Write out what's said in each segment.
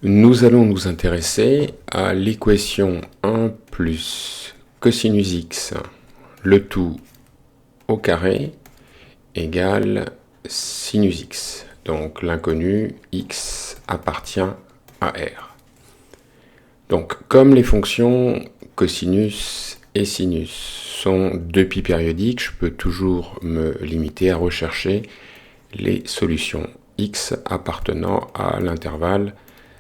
Nous allons nous intéresser à l'équation 1 plus cosinus x, le tout au carré, égale sinus x. Donc l'inconnu x appartient à R. Donc comme les fonctions cosinus et sinus sont deux pi périodiques, je peux toujours me limiter à rechercher les solutions x appartenant à l'intervalle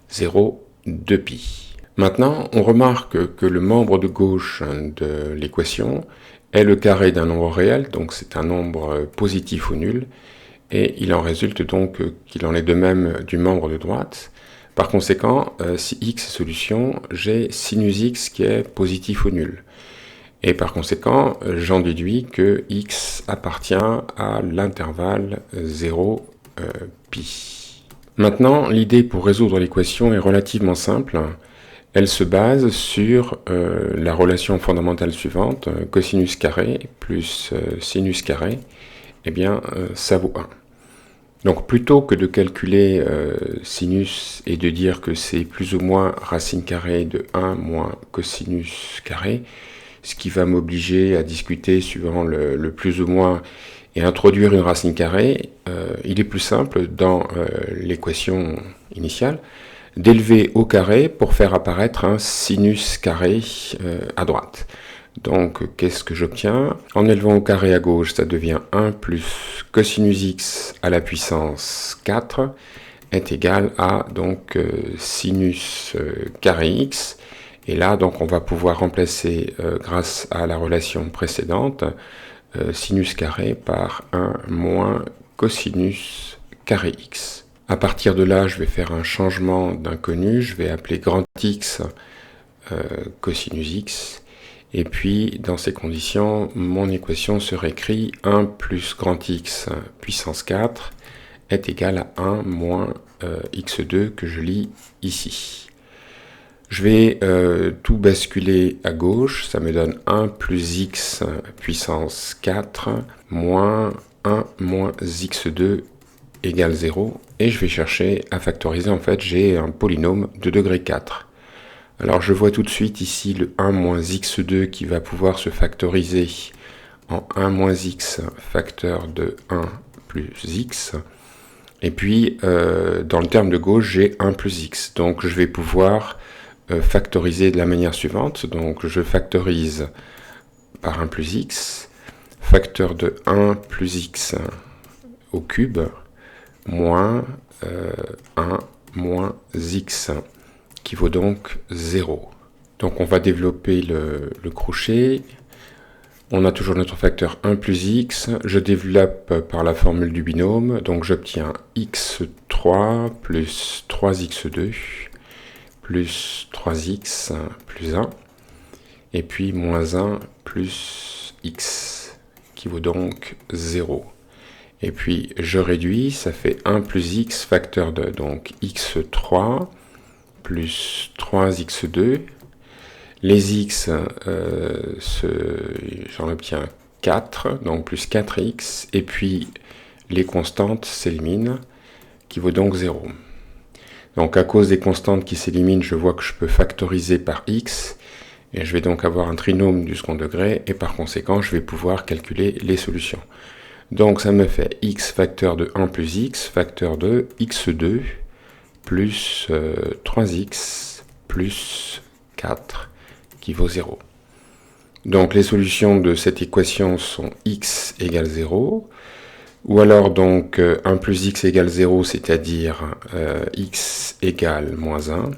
0, 2pi. Maintenant, on remarque que le membre de gauche de l'équation est le carré d'un nombre réel, donc c'est un nombre positif ou nul, et il en résulte donc qu'il en est de même du membre de droite. Par conséquent, si x est solution, j'ai sinus x qui est positif ou nul. Et par conséquent, j'en déduis que x appartient à l'intervalle 0, pi. Maintenant, l'idée pour résoudre l'équation est relativement simple. Elle se base sur la relation fondamentale suivante, cosinus carré plus sinus carré, eh bien ça vaut 1. Donc plutôt que de calculer sinus et de dire que c'est plus ou moins racine carrée de 1 moins cosinus carré, ce qui va m'obliger à discuter suivant le plus ou moins et introduire une racine carrée, il est plus simple dans l'équation initiale d'élever au carré pour faire apparaître un sinus carré à droite. Donc qu'est-ce que j'obtiens? En élevant au carré à gauche, ça devient 1 plus cosinus x à la puissance 4 est égal à donc sinus carré x. Et là, donc, on va pouvoir remplacer, grâce à la relation précédente, sinus carré par 1 moins cosinus carré x. À partir de là, je vais faire un changement d'inconnu. Je vais appeler grand X cosinus x. Et puis, dans ces conditions, mon équation se réécrit 1 plus grand X puissance 4 est égal à 1 moins x2 que je lis ici. Je vais tout basculer à gauche, ça me donne 1 plus x puissance 4 moins 1 moins x2 égale 0. Et je vais chercher à factoriser, en fait j'ai un polynôme de degré 4. Alors je vois tout de suite ici le 1 moins x2 qui va pouvoir se factoriser en 1 moins x facteur de 1 plus x. Et puis dans le terme de gauche j'ai 1 plus x. Donc je vais pouvoir factoriser de la manière suivante. Donc je factorise par 1 plus x, facteur de 1 plus x au cube, moins 1 moins x, qui vaut donc 0. Donc on va développer le crochet. On a toujours notre facteur 1 plus x. Je développe par la formule du binôme. Donc j'obtiens x3 plus 3x2 plus 3x plus 1, et puis moins 1 plus x, qui vaut donc 0. Et puis je réduis, ça fait 1 plus x facteur de donc x3 plus 3x2. Les x, j'en obtiens 4, donc plus 4x, et puis les constantes s'éliminent, qui vaut donc 0. Donc à cause des constantes qui s'éliminent, je vois que je peux factoriser par x, et je vais donc avoir un trinôme du second degré, et par conséquent, je vais pouvoir calculer les solutions. Donc ça me fait x facteur de 1 plus x facteur de x2 plus 3x plus 4 qui vaut 0. Donc les solutions de cette équation sont x égale 0, ou alors donc 1 plus x égale 0, c'est-à-dire x égale moins 1,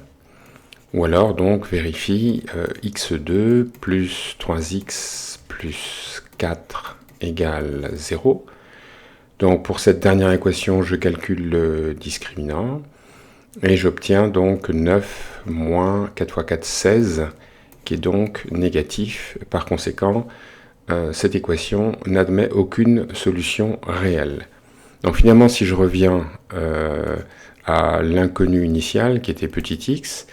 ou alors donc vérifie x2 plus 3x plus 4 égale 0. Donc pour cette dernière équation, je calcule le discriminant, et j'obtiens donc 9 moins 4 fois 4, 16, qui est donc négatif. Par conséquent, cette équation n'admet aucune solution réelle. Donc finalement, si je reviens à l'inconnu initial, qui était petit x,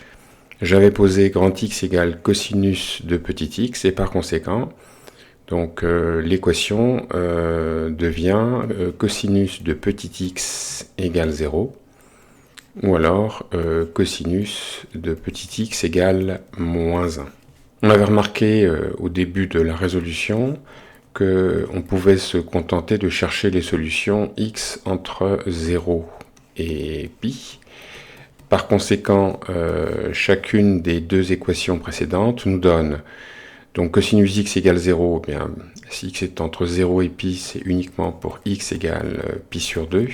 j'avais posé grand X égale cosinus de petit x, et par conséquent, donc l'équation devient cosinus de petit x égale 0. ou alors cosinus de petit x égale moins 1. On avait remarqué au début de la résolution qu'on pouvait se contenter de chercher les solutions x entre 0 et pi. Par conséquent, chacune des deux équations précédentes nous donne donc cosinus x égale 0, eh bien, si x est entre 0 et pi, c'est uniquement pour x égale pi sur 2.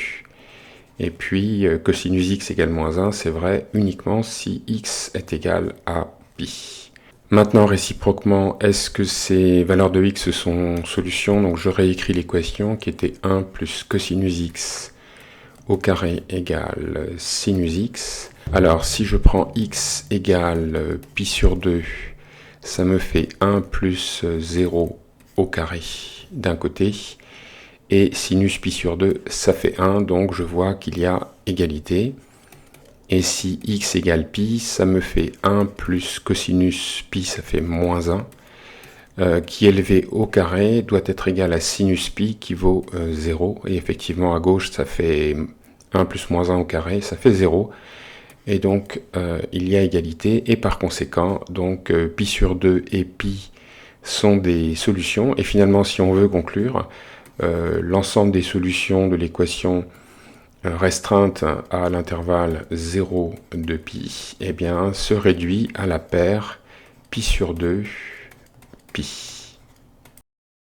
Et puis cosinus x égale moins 1, c'est vrai uniquement si x est égal à pi. Maintenant, réciproquement, est-ce que ces valeurs de x sont solutions? Donc je réécris l'équation qui était 1 plus cosinus x au carré égale sinus x. Alors si je prends x égale pi sur 2, ça me fait 1 plus 0 au carré d'un côté. Et sinus pi sur 2, ça fait 1, donc je vois qu'il y a égalité. Et si x égale pi, ça me fait 1 plus cosinus pi, ça fait moins 1, qui élevé au carré doit être égal à sinus pi qui vaut 0. Et effectivement, à gauche, ça fait 1 plus moins 1 au carré, ça fait 0. Et donc, il y a égalité. Et par conséquent, donc pi sur 2 et pi sont des solutions. Et finalement, si on veut conclure, l'ensemble des solutions de l'équation restreinte à l'intervalle 0 de pi, eh bien, se réduit à la paire pi sur 2 pi.